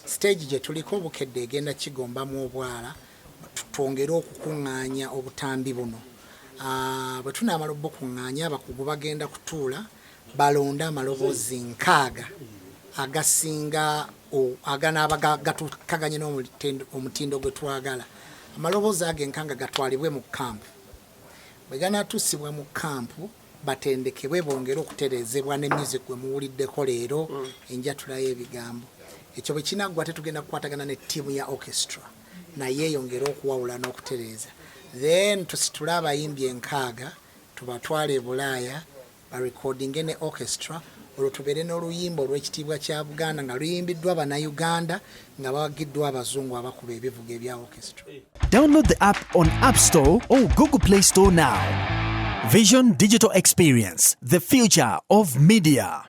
Stage gye tuliko Bukedde egenda kigombamu obwala twongere okukuŋŋaanya obutambi buno. Bwe tunaamala okukuŋŋaanya abakugu bagenda kutuula balonde amaloboozi 6 agasinga aganaaba gatukaganye n'omutindo gwe twagala. Amaloboozi ago enkanga gatwalibwe mu kampu. Bwe ganaatuusibwa mu kampu batendekebwe bongere okutereezebwa ne music gwe muwuliddeko leero enjatula y'ebigambo. Ekyo bwe kinaggwa tetugenda kukwatagana ne ttiimu ya orchestra naye yongera okuwawula n'okutereeza. Then tusitule abayimbi 6 tubatwale e Bulaaya barecordinge ne orchestra olwo tubeere n'oluyimba olw'ekitiibwa kya Buganda nga luyimbiddwa Bannayuganda nga bawagiddwa abazungu abakuba ebivuga ebya orchestra. Download the app on App Store or Google Play Store now. Vision Digital Experience, the future of media.